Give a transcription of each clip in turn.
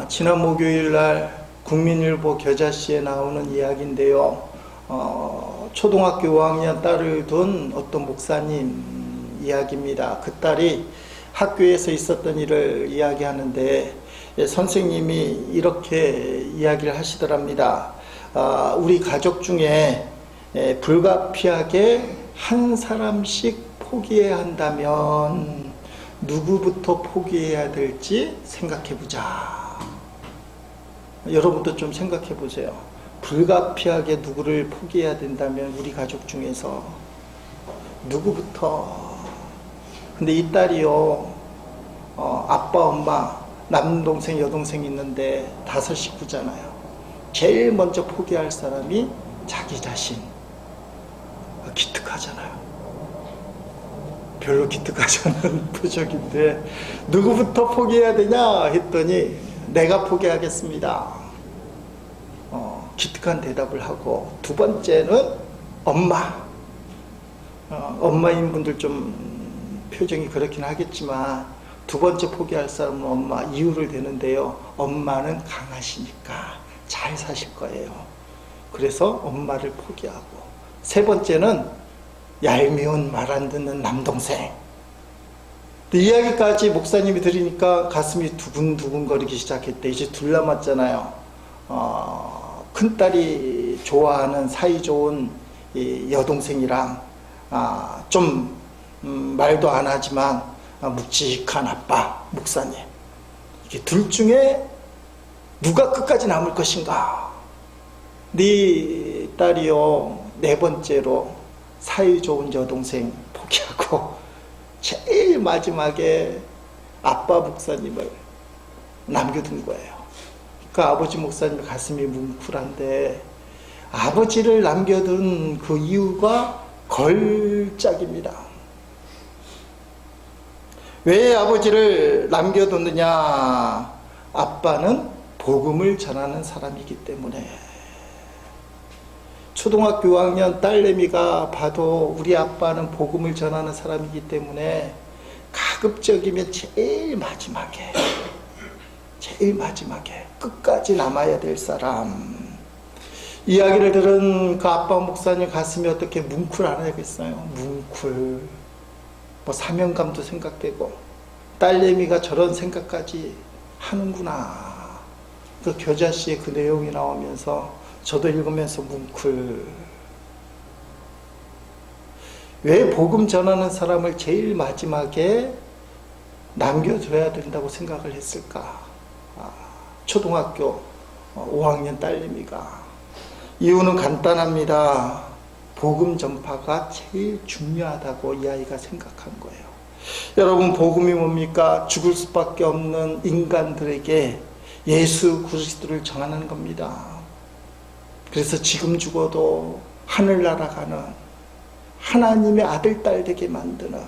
지난 목요일 날 국민일보 겨자씨에 나오는 이야기인데요. 초등학교 5학년 딸을 둔 어떤 목사님 이야기입니다. 그 딸이 학교에서 있었던 일을 이야기하는데 선생님이 이렇게 이야기를 하시더랍니다. 우리 가족 중에 불가피하게 한 사람씩 포기해야 한다면 누구부터 포기해야 될지 생각해보자. 여러분도 좀 생각해보세요. 불가피하게 누구를 포기해야 된다면 우리 가족 중에서 누구부터. 근데 이 딸이요, 아빠 엄마 남동생 여동생 있는데 5 식구잖아요. 제일 먼저 포기할 사람이 자기 자신. 기특하잖아요. 별로 기특하지 않은 표적인데 누구부터 포기해야 되냐 했더니 내가 포기하겠습니다. 기특한 대답을 하고, 두 번째는 엄마. 엄마인 분들 좀 표정이 그렇긴 하겠지만 두 번째 포기할 사람은 엄마. 이유를 대는데요, 엄마는 강하시니까 잘 사실 거예요. 그래서 엄마를 포기하고, 세 번째는 얄미운 말 안 듣는 남동생. 이야기까지 목사님이 들으니까 가슴이 두근두근 거리기 시작했대. 이제 둘 남았잖아요. 큰딸이 좋아하는 사이좋은 여동생이랑 좀 말도 안 하지만 묵직한 아빠 목사님. 이게 둘 중에 누가 끝까지 남을 것인가. 네 딸이요, 4번째로 사이좋은 여동생 포기하고 제일 마지막에 아빠 목사님을 남겨둔 거예요. 그 아버지 목사님 가슴이 뭉클한데, 아버지를 남겨둔 그 이유가 걸작입니다. 왜 아버지를 남겨뒀느냐? 아빠는 복음을 전하는 사람이기 때문에. 초등학교 5학년 딸내미가 봐도 우리 아빠는 복음을 전하는 사람이기 때문에 가급적이면 제일 마지막에 끝까지 남아야 될 사람. 이야기를 들은 그 아빠 목사님 가슴이 어떻게 뭉클하겠어요. 뭉클. 사명감도 생각되고, 딸내미가 저런 생각까지 하는구나. 그 겨자씨의 그 내용이 나오면서 저도 읽으면서 뭉클. 왜 복음 전하는 사람을 제일 마지막에 남겨줘야 된다고 생각을 했을까? 초등학교 5학년 딸내미가. 이유는 간단합니다. 복음 전파가 제일 중요하다고 이 아이가 생각한 거예요. 여러분, 복음이 뭡니까? 죽을 수밖에 없는 인간들에게 예수 그리스도를 전하는 겁니다. 그래서 지금 죽어도 하늘나라 가는 하나님의 아들, 딸 되게 만드는,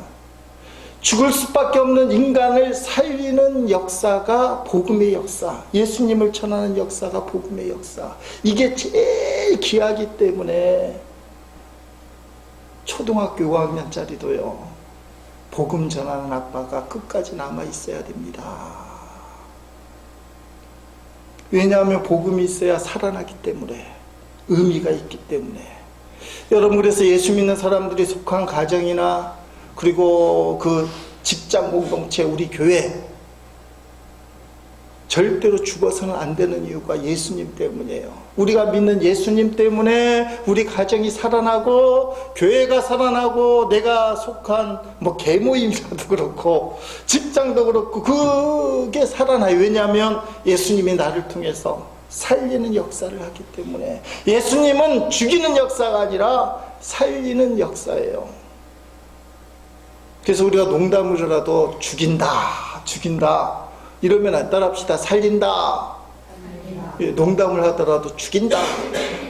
죽을 수밖에 없는 인간을 살리는 역사가 복음의 역사, 예수님을 전하는 역사가 복음의 역사. 이게 제일 귀하기 때문에 초등학교 5학년짜리도요, 복음 전하는 아빠가 끝까지 남아 있어야 됩니다. 왜냐하면 복음이 있어야 살아나기 때문에, 의미가 있기 때문에. 여러분, 그래서 예수 믿는 사람들이 속한 가정이나 그리고 그 직장 공동체, 우리 교회, 절대로 죽어서는 안 되는 이유가 예수님 때문이에요. 우리가 믿는 예수님 때문에 우리 가정이 살아나고, 교회가 살아나고, 내가 속한 계모임이라도 그렇고 직장도 그렇고 그게 살아나요. 왜냐하면 예수님이 나를 통해서 살리는 역사를 하기 때문에. 예수님은 죽이는 역사가 아니라 살리는 역사예요. 그래서 우리가 농담으로라도 죽인다 이러면 안 따라합시다. 살린다. 농담을 하더라도 죽인다.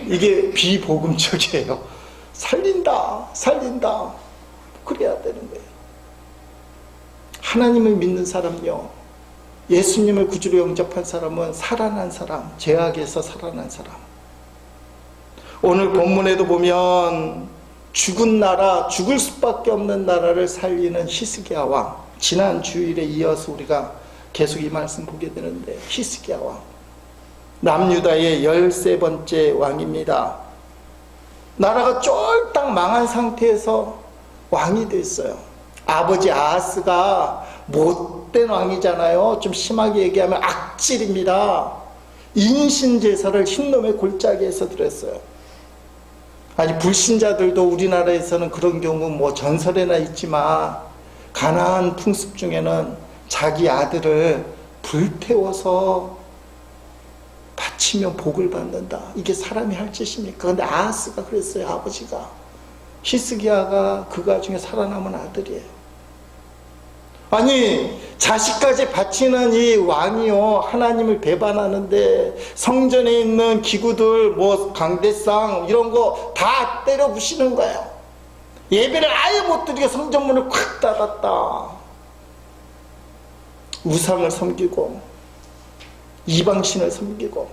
이게 비복음적이에요. 살린다. 그래야 되는 거예요. 하나님을 믿는 사람요, 예수님을 구주로 영접한 사람은 살아난 사람, 죄악에서 살아난 사람. 오늘 본문에도 보면 죽은 나라, 죽을 수밖에 없는 나라를 살리는 히스기야 왕, 지난 주일에 이어서 우리가 계속 이 말씀 보게 되는데, 히스기야 왕, 남유다의 13번째 왕입니다. 나라가 쫄딱 망한 상태에서 왕이 됐어요. 아버지 아하스가 못된 왕이잖아요. 좀 심하게 얘기하면 악질입니다. 인신제사를 흰놈의 골짜기에서 드렸어요. 아니, 불신자들도 우리나라에서는 그런 경우 뭐 전설에나 있지만, 가나안 풍습 중에는 자기 아들을 불태워서 바치면 복을 받는다. 이게 사람이 할 짓입니까? 근데 아하스가 그랬어요. 아버지가. 히스기야가 그 가중에 살아남은 아들이에요. 아니, 자식까지 바치는 이 왕이요, 하나님을 배반하는데 성전에 있는 기구들, 뭐 강대상 이런 거 다 때려 부시는 거예요. 예배를 아예 못 드리게 성전문을 콱 닫았다. 우상을 섬기고 이방신을 섬기고.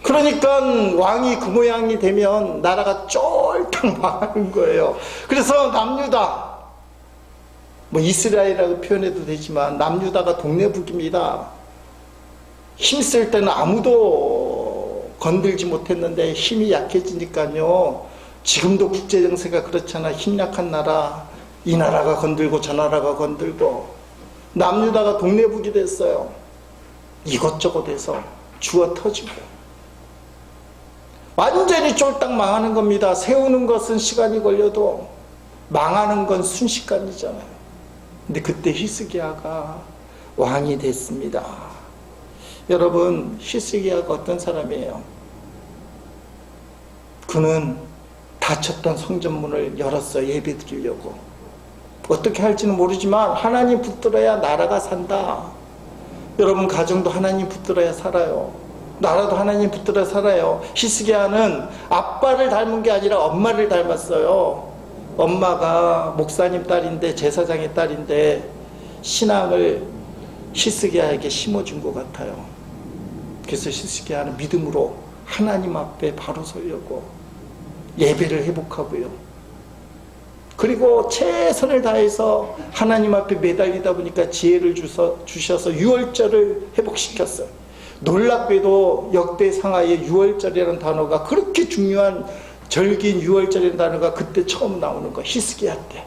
그러니까 왕이 그 모양이 되면 나라가 쫄딱 망하는 거예요. 그래서 남유다, 뭐 이스라엘이라고 표현해도 되지만 남유다가 동네북입니다. 힘쓸 때는 아무도 건들지 못했는데 힘이 약해지니까요, 지금도 국제정세가 그렇잖아. 힘 약한 나라, 이 나라가 건들고 저 나라가 건들고. 남유다가 동네북이 됐어요. 이것저것 해서 주워 터지고. 완전히 쫄딱 망하는 겁니다. 세우는 것은 시간이 걸려도 망하는 건 순식간이잖아요. 근데 그때 히스기야가 왕이 됐습니다. 여러분, 히스기야가 어떤 사람이에요? 그는 닫혔던 성전문을 열었어요. 예배 드리려고. 어떻게 할지는 모르지만 하나님 붙들어야 나라가 산다. 여러분 가정도 하나님 붙들어야 살아요. 나라도 하나님 붙들어 살아요. 히스기야는 아빠를 닮은 게 아니라 엄마를 닮았어요. 엄마가 목사님 딸인데, 제사장의 딸인데 신앙을 히스기야에게 심어준 것 같아요. 그래서 히스기야는 믿음으로 하나님 앞에 바로 서려고 예배를 회복하고요. 그리고 최선을 다해서 하나님 앞에 매달리다 보니까 지혜를 주셔서 유월절을 회복시켰어요. 놀랍게도 역대 상하의 유월절이라는 단어가, 그렇게 중요한 절기인 유월절이라는 단어가 그때 처음 나오는 거예요. 히스기야 때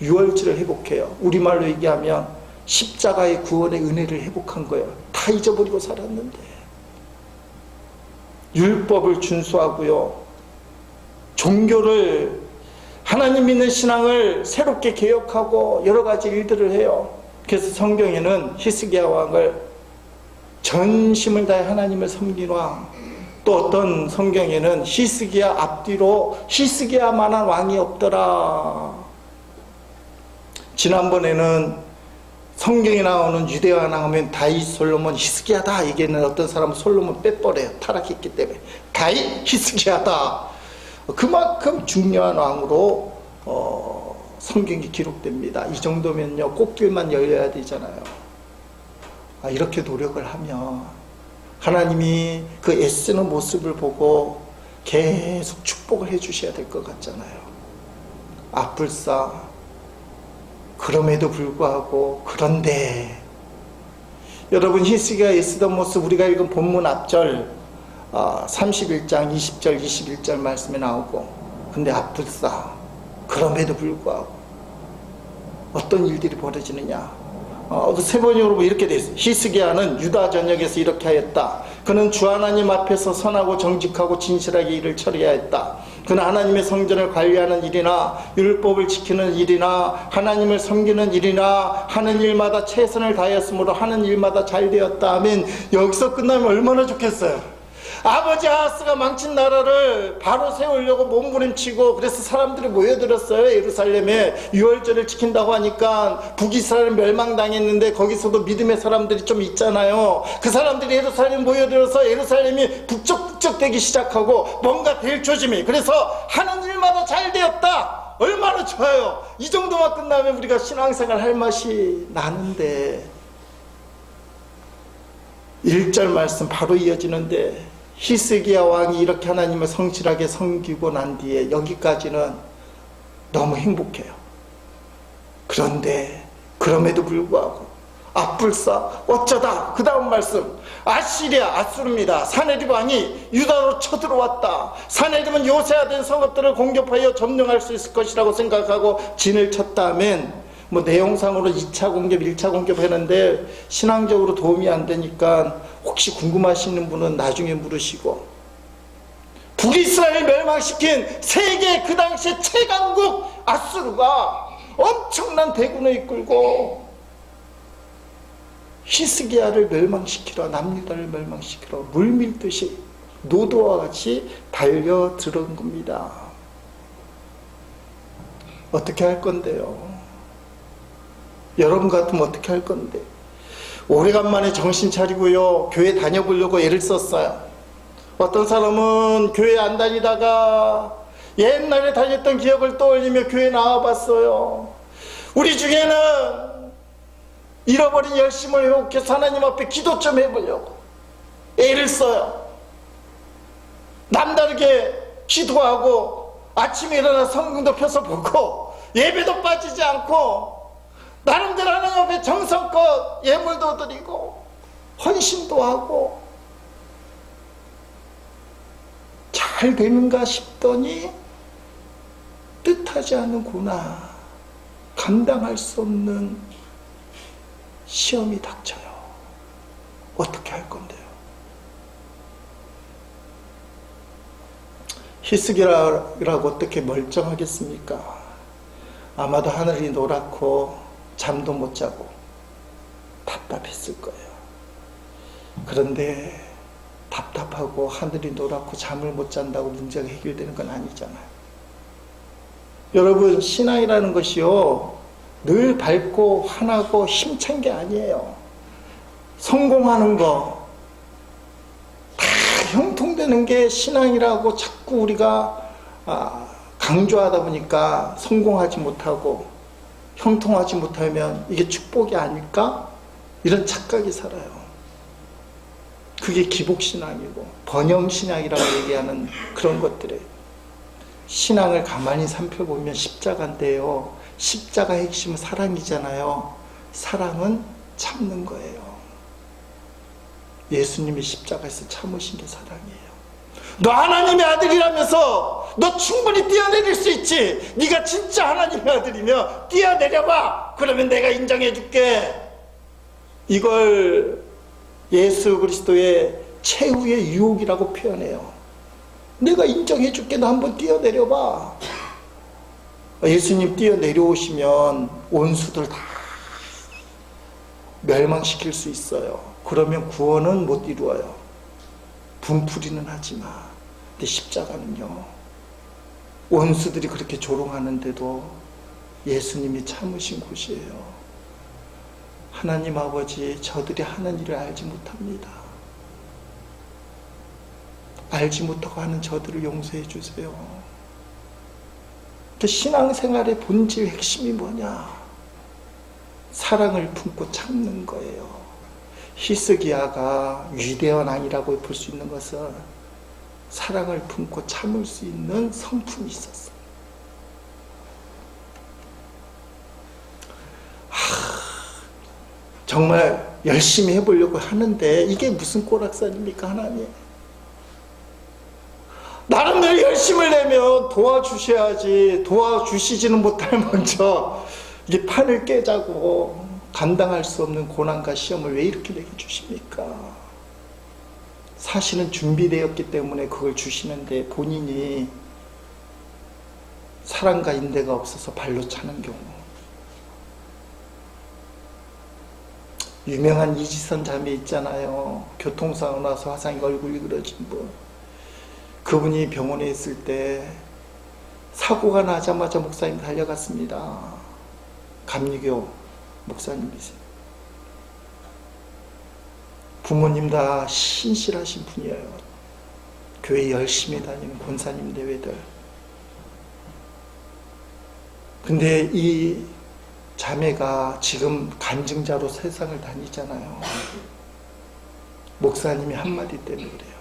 유월절을 회복해요. 우리말로 얘기하면 십자가의 구원의 은혜를 회복한 거예요. 다 잊어버리고 살았는데. 율법을 준수하고요, 종교를, 하나님 믿는 신앙을 새롭게 개혁하고 여러 가지 일들을 해요. 그래서 성경에는 히스기야 왕을 전심을 다해 하나님을 섬긴 왕, 또 어떤 성경에는 히스기야 앞뒤로 히스기야만한 왕이 없더라. 지난번에는 성경에 나오는 유대왕 하면 다윗, 솔로몬, 히스기야다 얘기했는데 어떤 사람은 솔로몬 빼버려요. 타락했기 때문에. 다윗, 히스기야다. 그만큼 중요한 왕으로 성경이 기록됩니다. 이 정도면요, 꽃길만 열려야 되잖아요. 이렇게 노력을 하면 하나님이 그 애쓰는 모습을 보고 계속 축복을 해 주셔야 될 것 같잖아요. 앞불사. 그럼에도 불구하고, 그런데 여러분, 히스기야 애쓰던 모습, 우리가 읽은 본문 앞절 31장 20절 21절 말씀에 나오고, 근데 앞불사. 그럼에도 불구하고 어떤 일들이 벌어지느냐. 세 번역으로 이렇게 돼 있어요. 히스기야는 유다 전역에서 이렇게 하였다. 그는 주 하나님 앞에서 선하고 정직하고 진실하게 일을 처리하였다. 그는 하나님의 성전을 관리하는 일이나 율법을 지키는 일이나 하나님을 섬기는 일이나 하는 일마다 최선을 다하였으므로 하는 일마다 잘 되었다 하면, 여기서 끝나면 얼마나 좋겠어요. 아버지 아하스가 망친 나라를 바로 세우려고 몸부림치고, 그래서 사람들이 모여들었어요. 예루살렘에 유월절을 지킨다고 하니까. 북이스라엘 멸망당했는데 거기서도 믿음의 사람들이 좀 있잖아요. 그 사람들이 예루살렘에 모여들어서 예루살렘이 북적북적되기 시작하고 뭔가 될 조짐이. 그래서 하는 일마다 잘 되었다. 얼마나 좋아요. 이 정도만 끝나면 우리가 신앙생활 할 맛이 나는데, 1절 말씀 바로 이어지는데, 히스기야 왕이 이렇게 하나님을 성실하게 섬기고 난 뒤에 여기까지는 너무 행복해요. 그런데 그럼에도 불구하고 앞불사 어쩌다 그 다음 말씀 아시리아 아수르입니다. 사내립 왕이 유다로 쳐들어왔다. 사내립은 요새화된 성읍들을 공격하여 점령할 수 있을 것이라고 생각하고 진을 쳤다 하면 뭐 내용상으로 2차 공격 1차 공격 하는데 신앙적으로 도움이 안 되니까 혹시 궁금하시는 분은 나중에 물으시고, 북이스라엘 멸망시킨 세계 그 당시 최강국 아수르가 엄청난 대군을 이끌고 히스기야를 멸망시키러, 남유다를 멸망시키러 물밀듯이 노도와 같이 달려들은 겁니다. 어떻게 할 건데요? 여러분 같으면 어떻게 할 건데? 오래간만에 정신 차리고요, 교회 다녀보려고 애를 썼어요. 어떤 사람은 교회 안 다니다가 옛날에 다녔던 기억을 떠올리며 교회 나와봤어요. 우리 중에는 잃어버린 열심을 회복해서 하나님 앞에 기도 좀 해보려고 애를 써요. 남다르게 기도하고 아침에 일어나 성경도 펴서 보고 예배도 빠지지 않고 나름대로 하나님 앞에 정성껏 예물도 드리고 헌신도 하고 잘 되는가 싶더니 뜻하지 않은 고난, 감당할 수 없는 시험이 닥쳐요. 어떻게 할 건데요? 히스기야라고 어떻게 멀쩡하겠습니까? 아마도 하늘이 노랗고 잠도 못 자고 답답했을 거예요. 그런데 답답하고 하늘이 노랗고 잠을 못 잔다고 문제가 해결되는 건 아니잖아요. 여러분, 신앙이라는 것이요, 늘 밝고 환하고 힘찬 게 아니에요. 성공하는 거 다 형통되는 게 신앙이라고 자꾸 우리가 강조하다 보니까 성공하지 못하고 형통하지 못하면 이게 축복이 아닐까? 이런 착각이 살아요. 그게 기복신앙이고 번영신앙이라고 얘기하는 그런 것들이에요. 신앙을 가만히 살펴보면 십자가인데요, 십자가의 핵심은 사랑이잖아요. 사랑은 참는 거예요. 예수님이 십자가에서 참으신 게 사랑이에요. 너 하나님의 아들이라면서 너 충분히 뛰어내릴 수 있지. 네가 진짜 하나님의 아들이면 뛰어내려봐. 그러면 내가 인정해 줄게. 이걸 예수 그리스도의 최후의 유혹이라고 표현해요. 내가 인정해 줄게. 너 한번 뛰어내려봐. 예수님 뛰어내려오시면 원수들 다 멸망시킬 수 있어요. 그러면 구원은 못 이루어요. 분풀이는 하지만. 근데 십자가는요, 원수들이 그렇게 조롱하는데도 예수님이 참으신 곳이에요. 하나님 아버지, 저들이 하는 일을 알지 못합니다. 알지 못하고 하는 저들을 용서해 주세요. 신앙생활의 본질 핵심이 뭐냐? 사랑을 품고 참는 거예요. 히스기야가 위대한 왕이라고 볼 수 있는 것은 사랑을 품고 참을 수 있는 성품이 있었어요. 정말 열심히 해보려고 하는데 이게 무슨 꼬락산입니까, 하나님? 나름대로 열심을 내면 도와주셔야지. 도와주시지는 못할 먼저 이게 판을 깨자고 감당할 수 없는 고난과 시험을 왜 이렇게 내게 주십니까? 사실은 준비되었기 때문에 그걸 주시는데 본인이 사랑과 인내가 없어서 발로 차는 경우. 유명한 이지선 자매 있잖아요. 교통사고 나서 화상이 얼굴이 그려진 분. 그분이 병원에 있을 때 사고가 나자마자 목사님 달려갔습니다. 감리교 목사님이세요. 부모님 다 신실하신 분이에요. 교회 열심히 다니는 권사님 대회들. 근데 이 자매가 지금 간증자로 세상을 다니잖아요. 목사님이 한마디 때문에 그래요.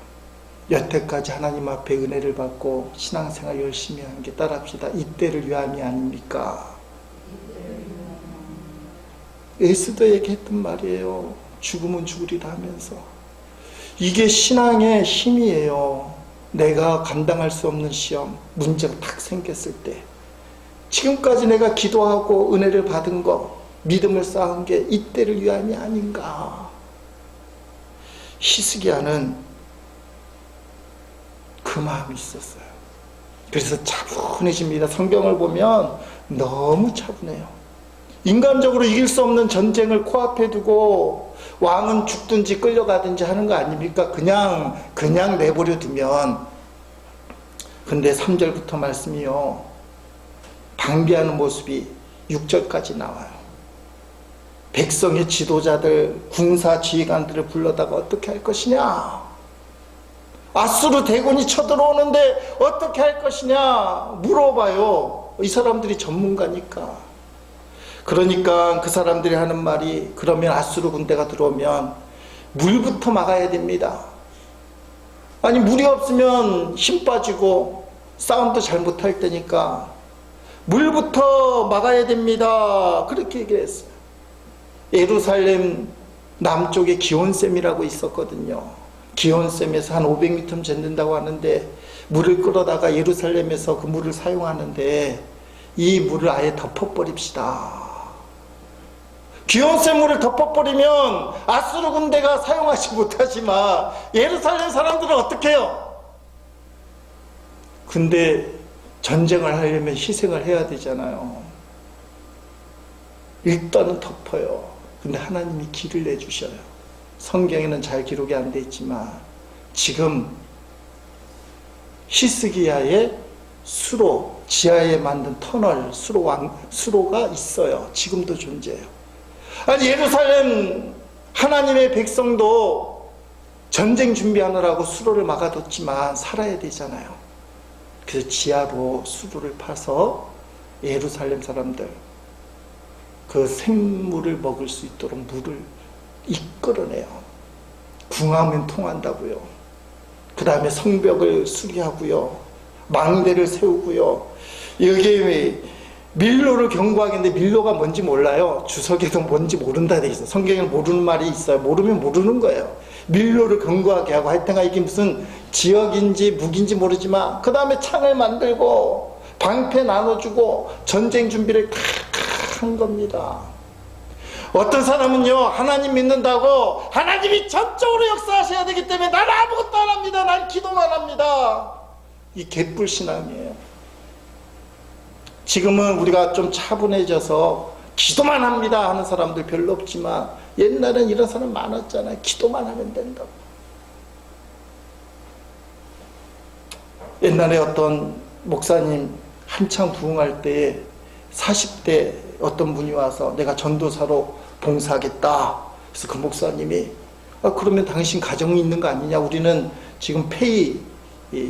여태까지 하나님 앞에 은혜를 받고 신앙생활 열심히 한 게 따라합시다. 이때를 위함이 아닙니까? 에스더에게 했던 말이에요. 죽으면 죽으리라 하면서. 이게 신앙의 힘이에요. 내가 감당할 수 없는 시험, 문제가 탁 생겼을 때 지금까지 내가 기도하고 은혜를 받은 거, 믿음을 쌓은 게 이때를 위함이 아닌가. 히스기야는 그 마음이 있었어요. 그래서 차분해집니다. 성경을 보면 너무 차분해요. 인간적으로 이길 수 없는 전쟁을 코앞에 두고 왕은 죽든지 끌려가든지 하는 거 아닙니까? 그냥 내버려 두면. 근데 3절부터 말씀이요, 방비하는 모습이 6절까지 나와요. 백성의 지도자들, 군사 지휘관들을 불러다가 어떻게 할 것이냐? 아수르 대군이 쳐들어오는데 어떻게 할 것이냐 물어봐요. 이 사람들이 전문가니까. 그러니까 그 사람들이 하는 말이, 그러면 아수르 군대가 들어오면 물부터 막아야 됩니다. 아니, 물이 없으면 힘 빠지고 싸움도 잘 못할 테니까 물부터 막아야 됩니다. 그렇게 얘기를 했어요. 예루살렘 남쪽에 기온샘이라고 있었거든요. 기온샘에서 한 500m 잰다고 하는데, 물을 끌어다가 예루살렘에서 그 물을 사용하는데 이 물을 아예 덮어버립시다. 기온샘물을 덮어버리면 아수르 군대가 사용하지 못하지만 예루살렘 사람들은 어떻게 해요? 근데 전쟁을 하려면 희생을 해야 되잖아요. 일단은 덮어요. 근데 하나님이 길을 내주셔요. 성경에는 잘 기록이 안 돼 있지만 지금 히스기야의 수로, 지하에 만든 터널, 수로가 있어요. 지금도 존재해요. 아니, 예루살렘 하나님의 백성도 전쟁 준비하느라고 수로를 막아뒀지만 살아야 되잖아요. 그래서 지하로 수로를 파서 예루살렘 사람들 그 생물을 먹을 수 있도록 물을 이끌어내요. 궁하면 통한다고요. 그 다음에 성벽을 수리하고요, 망대를 세우고요. 여기 밀로를 경고하겠는데 밀로가 뭔지 몰라요. 주석에도 뭔지 모른다 돼 있어. 성경에는 모르는 말이 있어요. 모르면 모르는 거예요. 밀로를 경고하게 하고, 하여튼가 이게 무슨 지역인지 무기인지 모르지만 그 다음에 창을 만들고 방패 나눠주고 전쟁 준비를 다 한 겁니다. 어떤 사람은요, 하나님 믿는다고 하나님이 전적으로 역사하셔야 되기 때문에 난 아무것도 안 합니다, 난 기도만 합니다. 이 개뿔 신앙이에요. 지금은 우리가 좀 차분해져서 기도만 합니다 하는 사람들 별로 없지만 옛날엔 이런 사람 많았잖아요. 기도만 하면 된다고. 옛날에 어떤 목사님 한창 부흥할 때에 40대 어떤 분이 와서 내가 전도사로 봉사하겠다. 그래서 그 목사님이 그러면 당신 가정이 있는 거 아니냐? 우리는 지금 페이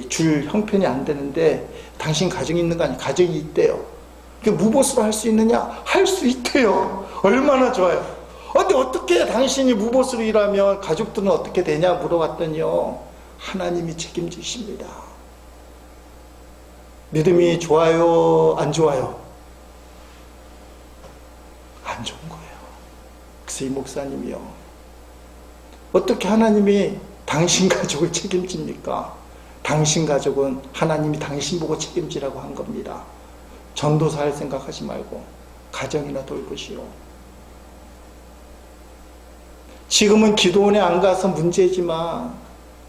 줄 형편이 안 되는데 당신 가정이 있는 거 아니냐? 가정이 있대요. 무보수로 할 수 있느냐? 할 수 있대요. 얼마나 좋아요. 근데 어떻게 당신이 무보수로 일하면 가족들은 어떻게 되냐 물어봤더니요, 하나님이 책임지십니다. 믿음이 좋아요, 안 좋아요? 안 좋은 거예요. 그래서 이 목사님이요, 어떻게 하나님이 당신 가족을 책임집니까? 당신 가족은 하나님이 당신 보고 책임지라고 한 겁니다. 전도사 할 생각하지 말고 가정이나 돌보시오. 지금은 기도원에 안 가서 문제지만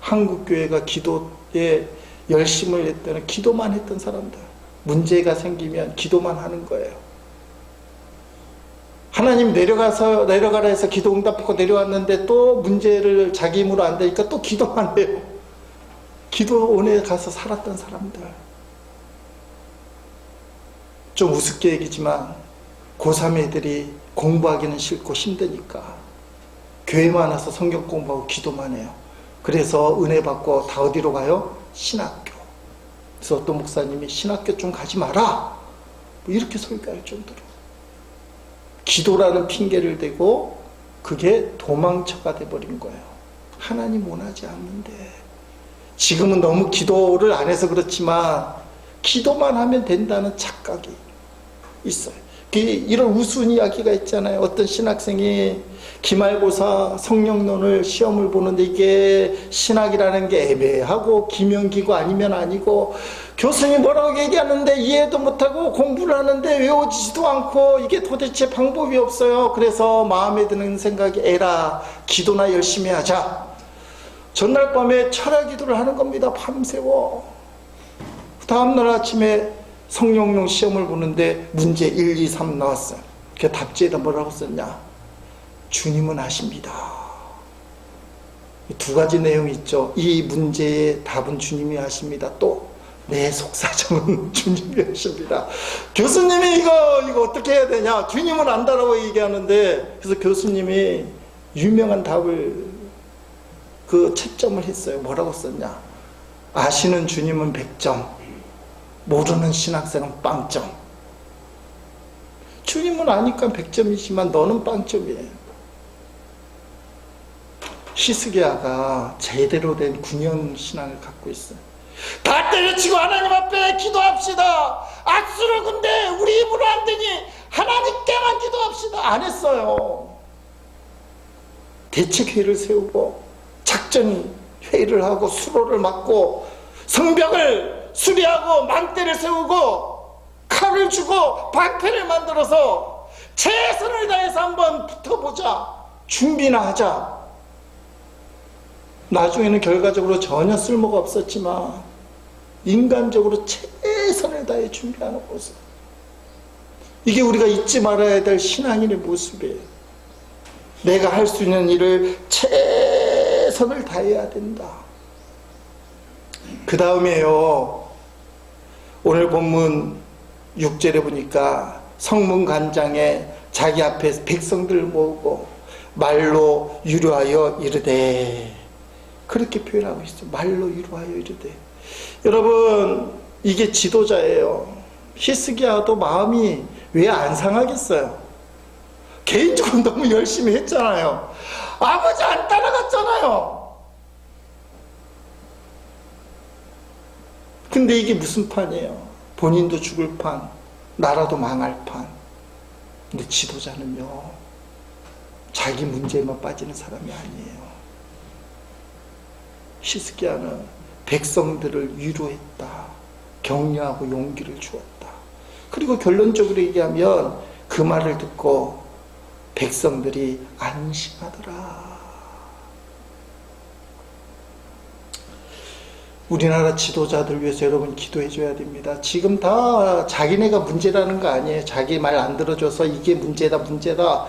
한국교회가 기도에 열심을 했던, 기도만 했던 사람들, 문제가 생기면 기도만 하는 거예요. 하나님 내려가라 해서 기도 응답받고 내려왔는데 또 문제를 자기 힘으로 안 되니까 또 기도만 해요. 기도원에 가서 살았던 사람들. 좀 우습게 얘기지만 고3 애들이 공부하기는 싫고 힘드니까 교회만 와서 성경 공부하고 기도만 해요. 그래서 은혜 받고 다 어디로 가요? 신학교. 그래서 어떤 목사님이 신학교 좀 가지 마라, 이렇게 설교할 정도로 기도라는 핑계를 대고 그게 도망쳐가 돼버린 거예요. 하나님 원하지 않는데. 지금은 너무 기도를 안 해서 그렇지만 기도만 하면 된다는 착각이 있어요. 이런 우스운 이야기가 있잖아요. 어떤 신학생이 기말고사 성령론을 시험을 보는데 이게 신학이라는 게 애매하고 기명기고 아니면 아니고 교수님이 뭐라고 얘기하는데 이해도 못하고 공부를 하는데 외워지지도 않고 이게 도대체 방법이 없어요. 그래서 마음에 드는 생각이 에라 기도나 열심히 하자. 전날 밤에 철야 기도를 하는 겁니다. 밤새워. 다음날 아침에 성령론 시험을 보는데 문제 1, 2, 3 나왔어요. 그 답지에다 뭐라고 썼냐? 주님은 아십니다. 두 가지 내용이 있죠. 이 문제의 답은 주님이 아십니다. 또 내 속사정은 주님이 아십니다. 교수님이 이거 어떻게 해야 되냐? 주님은 안다라고 얘기하는데 그래서 교수님이 유명한 답을 채점을 했어요. 뭐라고 썼냐? 아시는 주님은 100점, 모르는 신학생은 빵점. 주님은 아니까 100점이지만 너는 빵점이에요. 히스기야가 제대로 된 군형 신앙을 갖고 있어요. 다 때려치고 하나님 앞에 기도합시다. 악수를 근데 우리 입으로 안 되니 하나님께만 기도합시다. 안 했어요. 대책회의를 세우고 작전 회의를 하고 수로를 막고 성벽을 수리하고 망대를 세우고 칼을 주고 방패를 만들어서 최선을 다해서 한번 붙어보자. 준비나 하자. 나중에는 결과적으로 전혀 쓸모가 없었지만 인간적으로 최선을 다해 준비하는 모습. 이게 우리가 잊지 말아야 될 신앙인의 모습이에요. 내가 할 수 있는 일을 최선을 다해야 된다. 그 다음에요. 오늘 본문 6절에 보니까 성문관장에 자기 앞에 백성들을 모으고 말로 유료하여 이르되, 그렇게 표현하고 있어요. 말로 위로하여 이르되. 여러분, 이게 지도자예요. 히스기야도 마음이 왜 안 상하겠어요? 개인적으로 너무 열심히 했잖아요. 아버지 안 따라갔잖아요. 근데 이게 무슨 판이에요? 본인도 죽을 판, 나라도 망할 판. 근데 지도자는요, 자기 문제에만 빠지는 사람이 아니에요. 히스기야는 백성들을 위로했다. 격려하고 용기를 주었다. 그리고 결론적으로 얘기하면 그 말을 듣고 백성들이 안심하더라. 우리나라 지도자들 위해서 여러분 기도해 줘야 됩니다. 지금 다 자기네가 문제라는 거 아니에요. 자기 말 안 들어줘서 이게 문제다.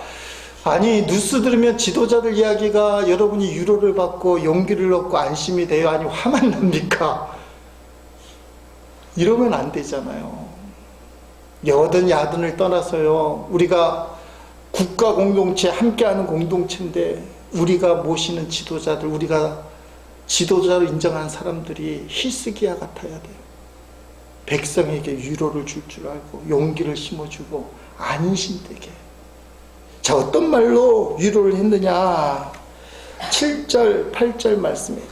아니, 뉴스 들으면 지도자들 이야기가 여러분이 위로를 받고 용기를 얻고 안심이 돼요? 아니, 화만 납니까? 이러면 안 되잖아요. 여든 야든을 떠나서요, 우리가 국가 공동체, 함께하는 공동체인데 우리가 모시는 지도자들, 우리가 지도자로 인정하는 사람들이 히스기야 같아야 돼요. 백성에게 위로를 줄 알고 용기를 심어주고 안심되게. 자, 어떤 말로 위로를 했느냐? 7절, 8절 말씀이에요.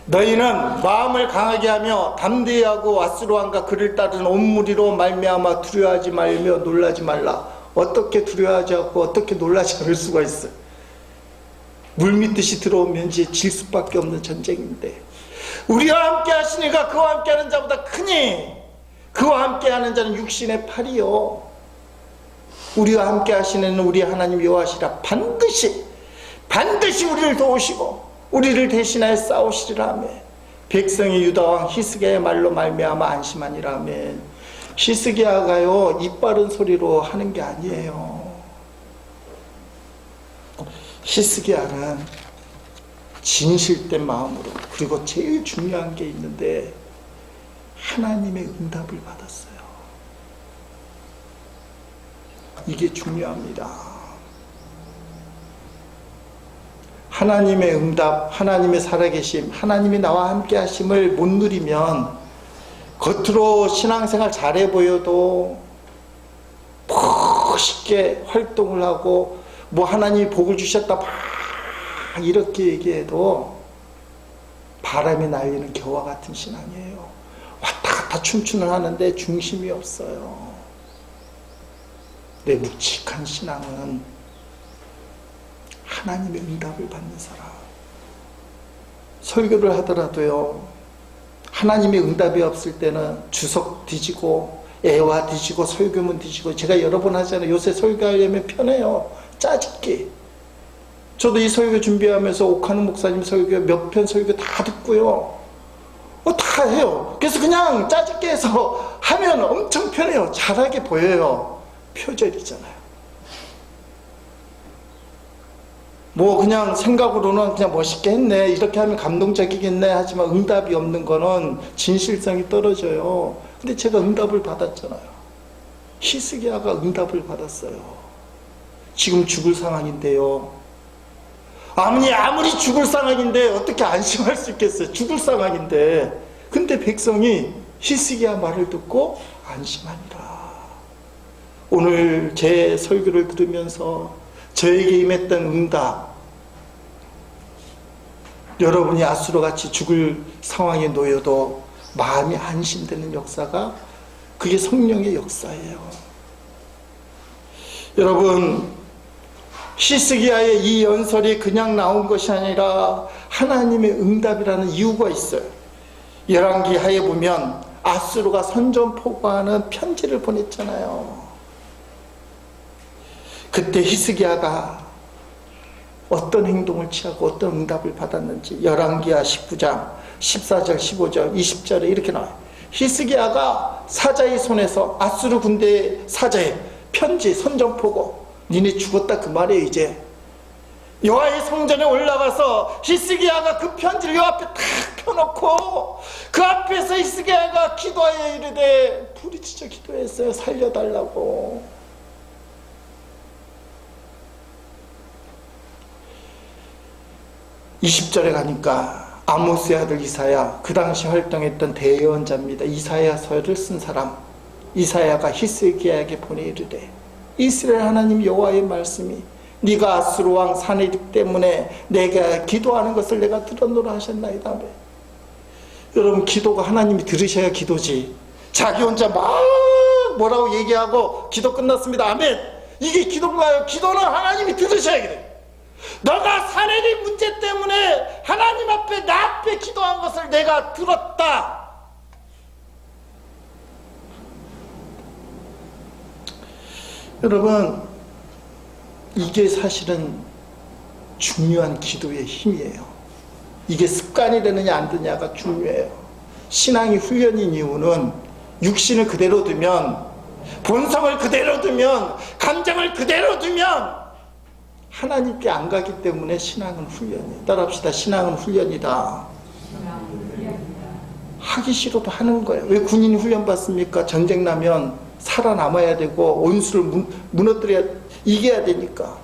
너희는 마음을 강하게 하며 담대히 하고 아수르왕과 그를 따르는 온 무리로 말미암아 두려워하지 말며 놀라지 말라. 어떻게 두려워하지 않고 어떻게 놀라지 않을 수가 있어요? 물밀듯이 들어오면 이제 질 수밖에 없는 전쟁인데, 우리와 함께 하시니가 그와 함께 하는 자보다 크니 그와 함께 하는 자는 육신의 팔이요, 우리와 함께 하시는 우리 하나님 여호와시라. 반드시 우리를 도우시고 우리를 대신하여 싸우시리라 하며, 백성의 유다왕 히스기야의 말로 말미암아 안심하니라 하며. 히스기야가요, 입 바른 소리로 하는 게 아니에요. 히스기야는 진실된 마음으로, 그리고 제일 중요한 게 있는데 하나님의 응답을 받았어요. 이게 중요합니다. 하나님의 응답, 하나님의 살아계심, 하나님이 나와 함께 하심을 못 누리면 겉으로 신앙생활 잘해 보여도 멋있게 활동을 하고 뭐 하나님이 복을 주셨다 막 이렇게 얘기해도 바람이 날리는 겨와 같은 신앙이에요. 왔다 갔다 춤추는 하는데 중심이 없어요. 내 묵직한 신앙은 하나님의 응답을 받는 사람. 설교를 하더라도요, 하나님의 응답이 없을 때는 주석 뒤지고 애화 뒤지고 설교문 뒤지고, 제가 여러 번 하잖아요. 요새 설교하려면 편해요. 짜집기. 저도 이 설교 준비하면서 옥하는 목사님 설교 몇 편 설교 다 듣고요, 다 해요. 그래서 그냥 짜집기 해서 하면 엄청 편해요. 잘하게 보여요. 표절이잖아요. 뭐 그냥 생각으로는 그냥 멋있게 했네, 이렇게 하면 감동적이겠네 하지만 응답이 없는 거는 진실성이 떨어져요. 근데 제가 응답을 받았잖아요. 히스기야가 응답을 받았어요. 지금 죽을 상황인데요, 아무리 죽을 상황인데 어떻게 안심할 수 있겠어요? 죽을 상황인데. 근데 백성이 히스기야 말을 듣고 안심하니라. 오늘 제 설교를 들으면서 저에게 임했던 응답, 여러분이 아수르같이 죽을 상황에 놓여도 마음이 안심되는 역사가, 그게 성령의 역사예요. 여러분, 히스기야의 이 연설이 그냥 나온 것이 아니라 하나님의 응답이라는 이유가 있어요. 열왕기하에 보면 아수르가 선전포고하는 편지를 보냈잖아요. 그때 히스기야가 어떤 행동을 취하고 어떤 응답을 받았는지 열왕기하 19장 14절 15절 20절에 이렇게 나와요. 히스기야가 사자의 손에서, 아수르 군대의 사자의 편지, 선전포고, 니네 죽었다 그 말이에요. 이제 여호와의 성전에 올라가서 히스기야가 그 편지를 요 앞에 탁 펴놓고 그 앞에서 히스기야가 기도하여 이르되, 부르짖어 기도했어요. 살려달라고. (20절에) 가니까 아모스의 아들 이사야, 그 당시 활동했던 대예언자입니다. 이사야서를 쓴 사람, 이사야가 히스기야에게 보내 이르되, 이스라엘 하나님 여호와의 말씀이 네가 아수르 왕 사네립 때문에 내가 기도하는 것을 내가 들었노라 하셨나이다. 여러분, 기도가 하나님이 들으셔야 기도지. 자기 혼자 막 뭐라고 얘기하고 기도 끝났습니다, 아멘, 이게 기도인가요? 기도는 하나님이 들으셔야 돼요. 너가 사내립 문제 때문에 하나님 앞에, 나 앞에 기도한 것을 내가 들었다. 여러분, 이게 사실은 중요한 기도의 힘이에요. 이게 습관이 되느냐 안 되느냐가 중요해요. 신앙이 훈련인 이유는 육신을 그대로 두면, 본성을 그대로 두면, 감정을 그대로 두면 하나님께 안 가기 때문에 신앙은 훈련이에요. 따라합시다. 신앙은 훈련이다. 하기 싫어도 하는 거예요. 왜 군인이 훈련 받습니까? 전쟁 나면 살아남아야 되고 원수를 무너뜨려야, 이겨야 되니까.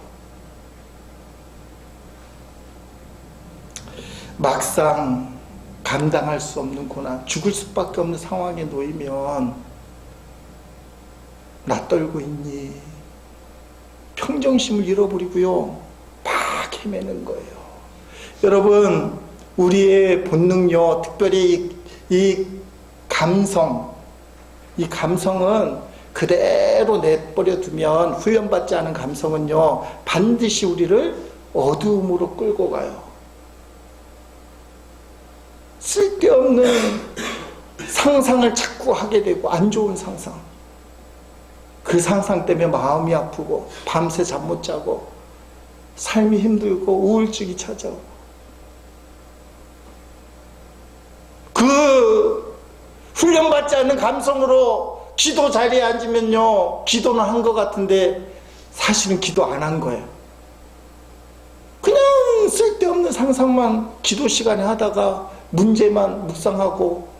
막상 감당할 수 없는 고난, 죽을 수밖에 없는 상황에 놓이면 나 떨고 있니? 평정심을 잃어버리고요, 막 헤매는 거예요. 여러분, 우리의 본능요, 특별히 이 감성, 이 감성은 그대로 내버려 두면, 훈련받지 않은 감성은요, 반드시 우리를 어두움으로 끌고 가요. 쓸데없는 상상을 자꾸 하게 되고, 안 좋은 상상. 그 상상 때문에 마음이 아프고 밤새 잠 못 자고 삶이 힘들고 우울증이 찾아오고, 그 훈련받지 않는 감성으로 기도 자리에 앉으면요, 기도는 한 것 같은데 사실은 기도 안 한 거예요. 그냥 쓸데없는 상상만 기도 시간에 하다가 문제만 묵상하고,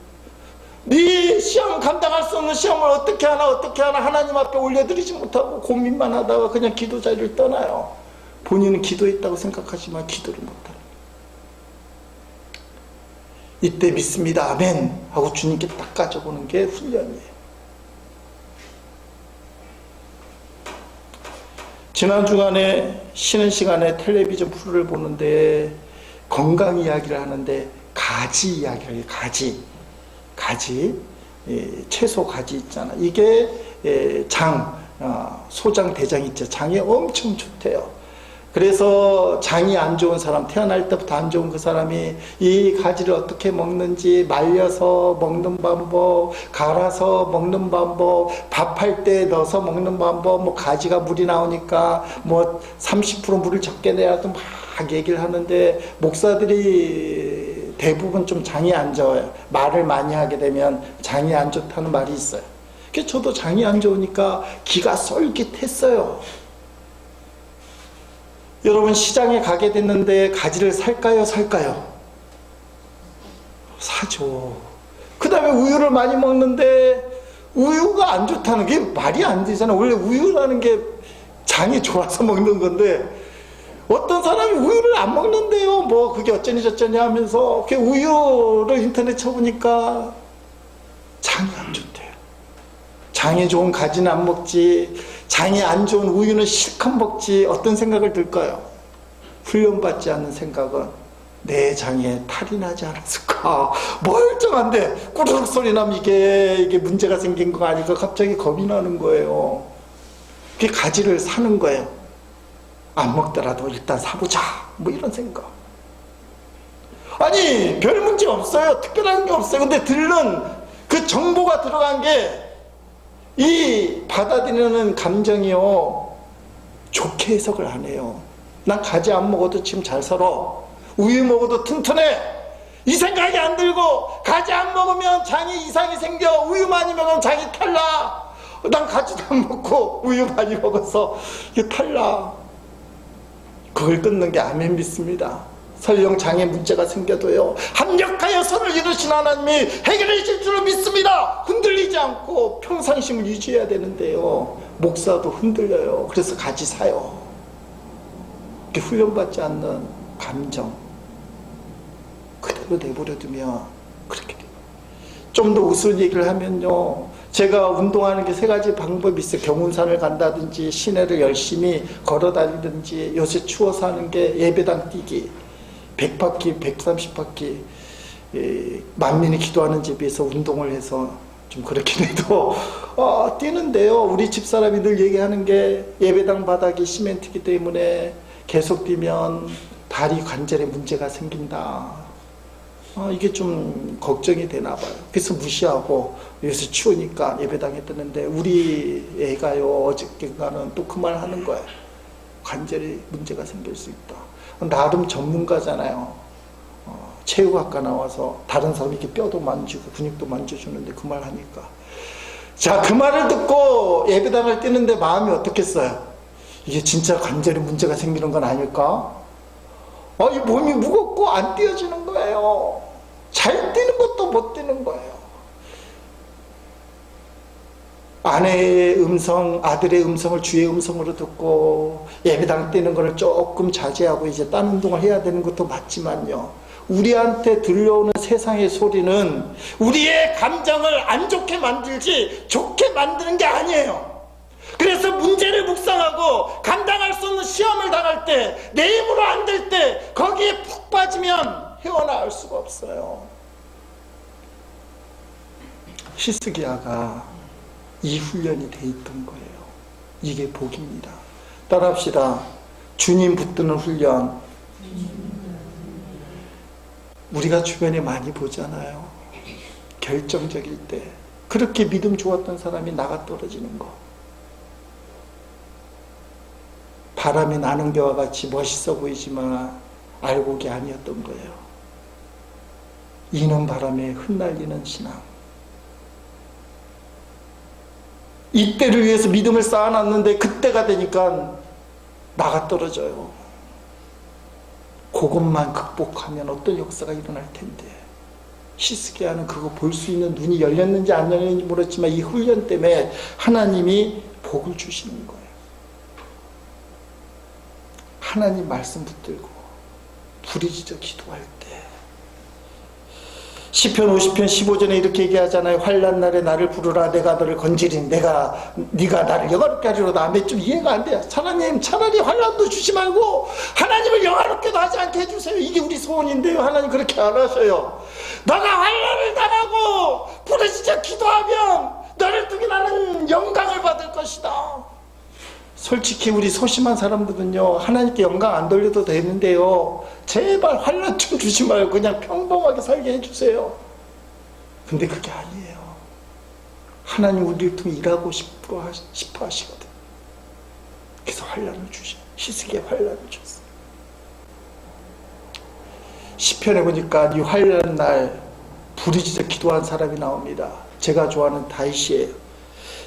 네 시험, 감당할 수 없는 시험을 어떻게 하나 하나님 앞에 올려드리지 못하고 고민만 하다가 그냥 기도 자리를 떠나요. 본인은 기도했다고 생각하지만 기도를 못하는. 이때 믿습니다, 아멘 하고 주님께 딱 가져오는 게 훈련이에요. 지난 주간에 쉬는 시간에 텔레비전 프로를 보는데 건강 이야기를 하는데 가지 이야기를 해요. 가지, 채소 가지 있잖아. 이게 소장, 대장 있죠. 장이 엄청 좋대요. 그래서 장이 안 좋은 사람, 태어날 때부터 안 좋은 그 사람이 이 가지를 어떻게 먹는지, 말려서 먹는 방법, 갈아서 먹는 방법, 밥할 때 넣어서 먹는 방법, 뭐 가지가 물이 나오니까 뭐 30% 물을 적게 내야도 막 얘기를 하는데, 목사들이 대부분 좀 장이 안 좋아요. 말을 많이 하게 되면 장이 안 좋다는 말이 있어요. 그래서 저도 장이 안 좋으니까 기가 쏠깃했어요. 여러분, 시장에 가게 됐는데 가지를 살까요, 살까요? 사죠. 그 다음에 우유를 많이 먹는데 우유가 안 좋다는 게 말이 안 되잖아요. 원래 우유라는 게 장이 좋아서 먹는 건데, 어떤 사람이 우유를 안 먹는데요. 뭐 그게 어쩌니 저쩌니 하면서 그 우유를 인터넷 쳐보니까 장이 안 좋대요. 장이 좋은 가지는 안 먹지, 장이 안 좋은 우유는 실컷 먹지. 어떤 생각을 들까요? 훈련받지 않는 생각은 내 장에 탈이 나지 않았을까? 멀쩡한데 꾸르륵 소리 나면 이게 문제가 생긴 거 아닐까? 갑자기 겁이 나는 거예요. 그게 가지를 사는 거예요. 안 먹더라도 일단 사보자, 뭐 이런 생각. 아니, 별 문제 없어요. 특별한 게 없어요. 근데 들른 그 정보가 들어간 게, 이 받아들이는 감정이요, 좋게 해석을 안 해요. 난 가지 안 먹어도 지금 잘 살아, 우유 먹어도 튼튼해, 이 생각이 안 들고, 가지 안 먹으면 장이 이상이 생겨, 우유 많이 먹으면 장이 탈나, 난 가지도 안 먹고 우유 많이 먹어서 이게 탈나, 그걸 끊는 게 아멘 믿습니다. 설령 장에 문제가 생겨도요, 합력하여 선을 이루신 하나님이 해결해 주실 줄로 믿습니다. 흔들리지 않고 평상심을 유지해야 되는데요, 목사도 흔들려요. 그래서 가지 사요. 이렇게 훈련받지 않는 감정 그대로 내버려두면 그렇게 돼요. 좀 더 우스운 얘기를 하면요, 제가 운동하는 게 세 가지 방법이 있어요. 경운산을 간다든지, 시내를 열심히 걸어 다니든지, 요새 추워서 하는 게 예배당 뛰기, 100바퀴, 130바퀴, 만민이 기도하는 집에서 운동을 해서 좀 그렇긴 해도 뛰는데요, 우리 집사람이 늘 얘기하는 게, 예배당 바닥이 시멘트이기 때문에 계속 뛰면 다리 관절에 문제가 생긴다. 이게 좀 걱정이 되나 봐요. 그래서 무시하고 요새 추우니까 예배당에 뜨는데, 우리 애가요, 어저께가는 또 그 말 하는 거예요. 관절에 문제가 생길 수 있다. 나름 전문가잖아요. 체육학과 나와서 다른 사람 이렇게 뼈도 만지고 근육도 만져주는데 그 말 하니까, 자, 그 말을 듣고 예배당을 뛰는데 마음이 어떻겠어요? 이게 진짜 관절에 문제가 생기는 건 아닐까? 이 몸이 무겁고 안 뛰어지는 거예요. 잘 뛰는 것도 못 뛰는 거예요. 아내의 음성, 아들의 음성을 주의 음성으로 듣고 예배당 뛰는 거를 조금 자제하고 이제 딴 운동을 해야 되는 것도 맞지만요, 우리한테 들려오는 세상의 소리는 우리의 감정을 안 좋게 만들지 좋게 만드는 게 아니에요. 그래서 문제를 묵상하고 감당할 수 없는 시험을 당할 때, 내 힘으로 안 될 때 거기에 푹 빠지면 헤어나올 수가 없어요. 히스기야가 이 훈련이 돼 있던 거예요. 이게 복입니다. 따라합시다. 주님 붙드는 훈련. 우리가 주변에 많이 보잖아요. 결정적일 때 그렇게 믿음 좋았던 사람이 나가 떨어지는 거, 바람이 나는 겨와 같이 멋있어 보이지만 알곡이 아니었던 거예요. 이는 바람에 흩날리는 신앙. 이때를 위해서 믿음을 쌓아놨는데 그때가 되니까 나가 떨어져요. 그것만 극복하면 어떤 역사가 일어날 텐데, 히스기야는 그거 볼 수 있는 눈이 열렸는지 안 열렸는지 모르겠지만 이 훈련 때문에 하나님이 복을 주시는 거예요. 하나님 말씀 붙들고 부르짖어 기도할 때, 시편 50편 15절에 이렇게 얘기하잖아요. 환난 날에 나를 부르라, 내가 너를 건지리니 네가 나를 영화롭게 하리로다. 아멘. 좀 이해가 안 돼요. 하나님, 차라리 환난도 주지 말고 하나님을 영화롭게도 하지 않게 해주세요. 이게 우리 소원인데요, 하나님 그렇게 안 하셔요. 너가 환난을 당하고 부르짖어 기도하면 너를 통해 나는 영광을 받을 것이다. 솔직히 우리 소심한 사람들은요, 하나님께 영광 안 돌려도 되는데요, 제발 환난 좀 주지 말고 그냥 평범하게 살게 해주세요. 근데 그게 아니에요. 하나님 우리를 통해 일하고 싶어 하시거든. 그래서 환난을 주셔. 히스기야에 환난을 줬어요. 시편에 보니까 이 환난 날 부르짖어 기도한 사람이 나옵니다. 제가 좋아하는 다윗이에요.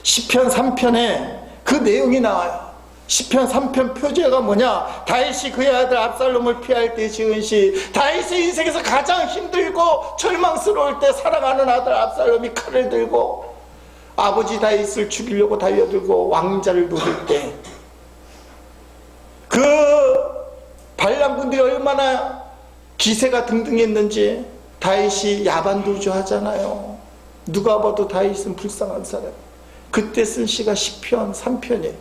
시편 3편에 그 내용이 나와요. 시편 3편 표제가 뭐냐? 다윗이 그의 아들 압살롬을 피할 때 지은 시. 다윗의 인생에서 가장 힘들고 절망스러울 때 사랑하는 아들 압살롬이 칼을 들고 아버지 다윗을 죽이려고 달려들고 왕자를 노릴 때, 그 반란군들이 얼마나 기세가 등등했는지 다윗이 야반도주 하잖아요. 누가 봐도 다윗은 불쌍한 사람. 그때 쓴 시가 시편 3편이에요.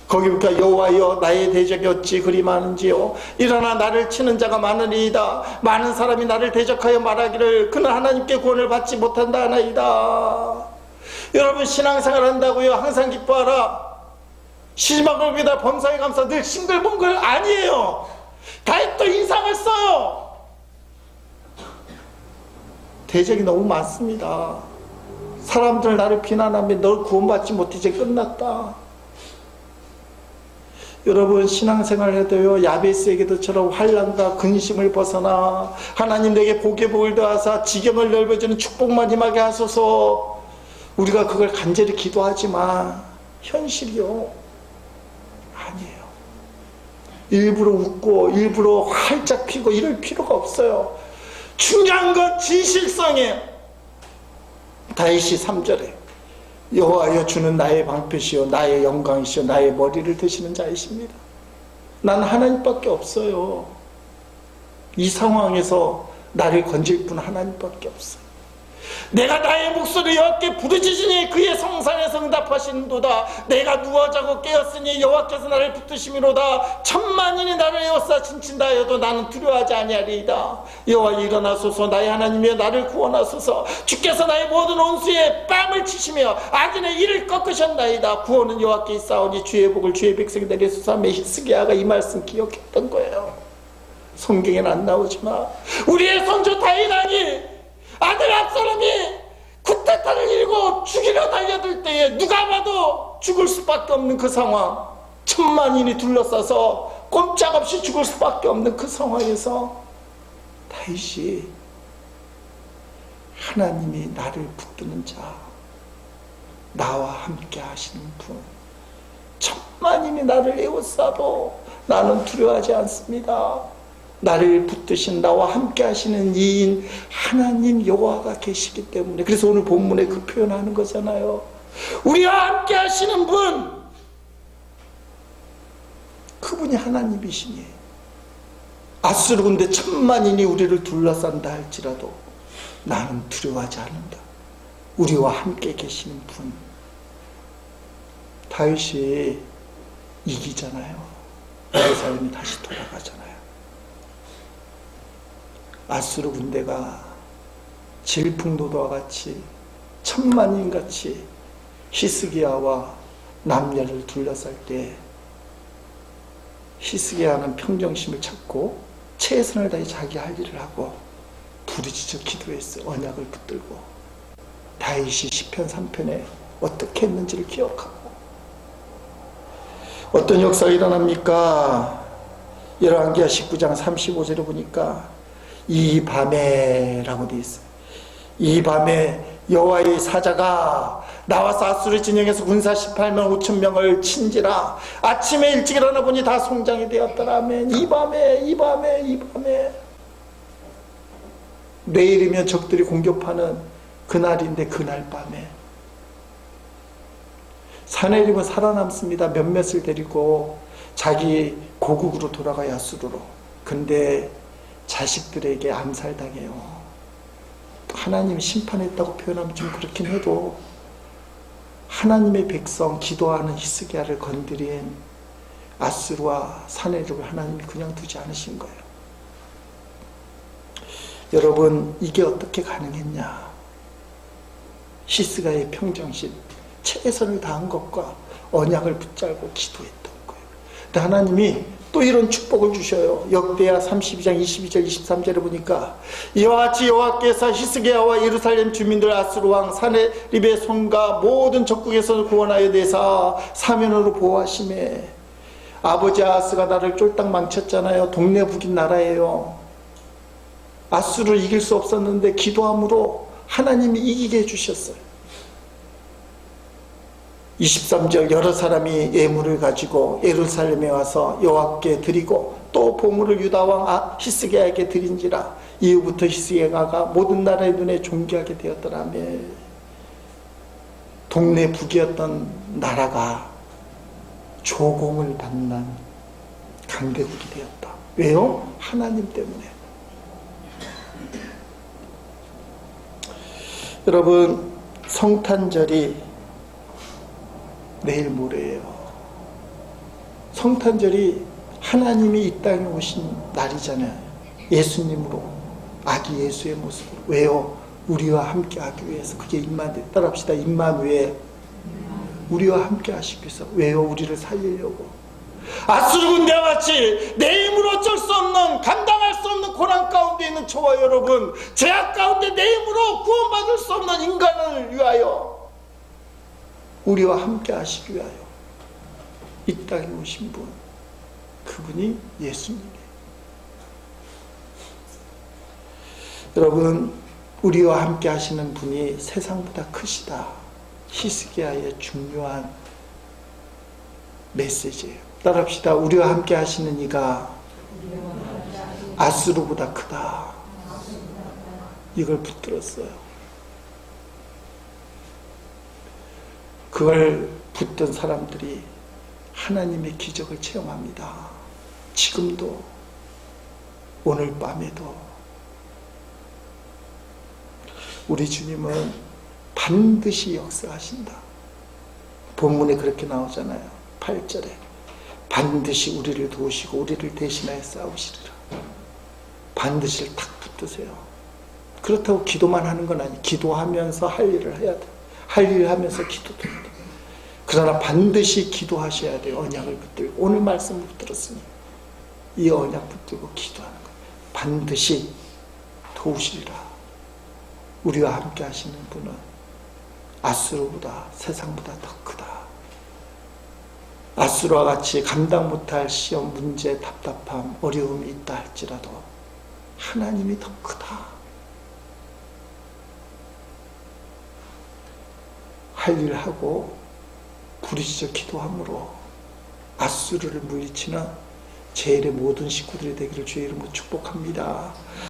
거기 보니까 여호와여 나의 대적이 어찌 그리 많은지요. 일어나 나를 치는 자가 많으리이다. 많은 사람이 나를 대적하여 말하기를 그는 하나님께 구원을 받지 못한다 하나이다. 여러분, 신앙생활 한다고요 항상 기뻐하라, 시집만 걸다 범사에 감사 늘 싱글벙글 아니에요. 다윗도 인상을 써요. 대적이 너무 많습니다. 사람들 나를 비난하면 널 구원받지 못해 이제 끝났다. 여러분, 신앙생활 해도요, 야베스의 기도처럼 환난과 근심을 벗어나 하나님 내게 복의 복을 더하사 지경을 넓어지는 축복만 임하게 하소서. 우리가 그걸 간절히 기도하지만 현실이요, 아니에요. 일부러 웃고 일부러 활짝 피고 이럴 필요가 없어요. 중요한 건 진실성이에요. 다윗이 3절에 여호와여 주는 나의 방패시요 나의 영광이시요 나의 머리를 드시는 자이십니다. 난 하나님밖에 없어요. 이 상황에서 나를 건질 분 하나님밖에 없어요. 내가 나의 목소리 여호와께 부르짖으니 그의 성산에서 응답하시는도다. 내가 누워 자고 깨었으니 여호와께서 나를 붙드심이로다. 천만인이 나를 에워싸 진친다 하여도 나는 두려워하지 아니하리이다. 여호와 일어나소서. 나의 하나님이여 나를 구원하소서. 주께서 나의 모든 온수에 뺨을 치시며 악인의 이를 꺾으셨나이다. 구원은 여호와께 있사오니 주의 복을 주의 백성이 내리소서 하며 히스기야가 이 말씀 기억했던 거예요. 성경에는 안 나오지만 우리의 선조 다윗 왕이 아들 압살롬이 쿠데타를 이루고 죽이려 달려들 때에 누가 봐도 죽을 수밖에 없는 그 상황, 천만인이 둘러싸서 꼼짝없이 죽을 수밖에 없는 그 상황에서 다윗이 하나님이 나를 붙드는 자, 나와 함께 하시는 분, 천만인이 나를 에워싸도 나는 두려워하지 않습니다. 나를 붙드신 나와 함께 하시는 이인 하나님 여호와가 계시기 때문에. 그래서 오늘 본문에 그 표현하는 거잖아요. 우리와 함께 하시는 분, 그분이 하나님이시니 아수르 군대 천만인이 우리를 둘러싼다 할지라도 나는 두려워하지 않는다. 우리와 함께 계시는 분. 다윗이 이기잖아요. 예루살렘이 다시 돌아가잖아요. 아수르 군대가 질풍노도와 같이 천만인같이 히스기야와 남녀를 둘러쌀 때 히스기야는 평정심을 찾고 최선을 다해 자기 할 일을 하고 부르짖어 기도했어요. 언약을 붙들고. 다윗이 시편 3편에 어떻게 했는지를 기억하고. 어떤 역사가 일어납니까? 열왕기하 19장 35절에 보니까 이 밤에 라고 되어 있어요. 이 밤에 여호와의 사자가 나와서 아수르 진영에서 군사 18만 5천 명을 친지라. 아침에 일찍 일어나 보니 다 송장이 되었더라. 아멘. 이 밤에 내일이면 적들이 공격하는 그날인데 그날 밤에 사내립은 살아남습니다. 몇몇을 데리고 자기 고국으로 돌아가요. 아수르로. 근데 자식들에게 암살당해요. 하나님이 심판했다고 표현하면 좀 그렇긴 해도 하나님의 백성 기도하는 히스기야를 건드린 아수르와 사내립을 하나님이 그냥 두지 않으신 거예요. 여러분, 이게 어떻게 가능했냐? 히스기야의 평정심, 최선을 다한 것과 언약을 붙잡고 기도했던 것. 그때 하나님이 또 이런 축복을 주셔요. 역대하 32장 22절 23절에 보니까 이와 같이 여호와께서 히스기야와 예루살렘 주민들 아수르 왕 사네립의 손과 모든 적국에서 구원하여 내사 사면으로 보호하시매. 아버지 아하스가 나를 쫄딱 망쳤잖아요. 동네 북인 나라예요. 아수르를 이길 수 없었는데 기도함으로 하나님이 이기게 해주셨어요. 23절 여러 사람이 예물을 가지고 예루살렘에 와서 여호와께 드리고 또 보물을 유다왕 히스기야에게 드린지라. 이후부터 히스기야가 모든 나라의 눈에 존귀하게 되었더라며. 동네 북이었던 나라가 조공을 받는 강대국이 되었다. 왜요? 하나님 때문에. 여러분, 성탄절이 내일 모레예요. 성탄절이 하나님이 이 땅에 오신 날이잖아요. 예수님으로, 아기 예수의 모습으로. 왜요? 우리와 함께 하기 위해서. 그게 임마누엘. 따라합시다. 임마누엘. 우리와 함께 하시기 위해서. 왜요? 우리를 살리려고. 아수르 군대와 같이 내 힘으로 어쩔 수 없는, 감당할 수 없는 고난 가운데 있는 저와 여러분, 죄악 가운데 내 힘으로 구원받을 수 없는 인간을 위하여, 우리와 함께 하시기 위하여 이 땅에 오신 분, 그분이 예수님이에요. 여러분, 우리와 함께 하시는 분이 세상보다 크시다. 히스기야의 중요한 메시지예요. 따라합시다. 우리와 함께 하시는 이가 아수르보다 크다. 이걸 붙들었어요. 그걸 붙든 사람들이 하나님의 기적을 체험합니다. 지금도, 오늘 밤에도. 우리 주님은 반드시 역사하신다. 본문에 그렇게 나오잖아요. 8절에 반드시 우리를 도우시고 우리를 대신하여 싸우시리라. 반드시를 탁 붙드세요. 그렇다고 기도만 하는 건 아니에요. 기도하면서 할 일을 해야 돼요. 할 일을 하면서 기도도 해야 돼요. 그러나 반드시 기도하셔야 돼요. 언약을 붙들고. 오늘 말씀을 붙들었으니 이 언약 붙들고 기도하는 거예요. 반드시 도우시리라. 우리와 함께 하시는 분은 아수르보다, 세상보다 더 크다. 아수르와 같이 감당 못할 시험, 문제, 답답함, 어려움이 있다 할지라도 하나님이 더 크다. 할 일을 하고 부르짖어 기도함으로 아수르를 물리치는 제 일의 모든 식구들이 되기를 주의 이름으로 축복합니다.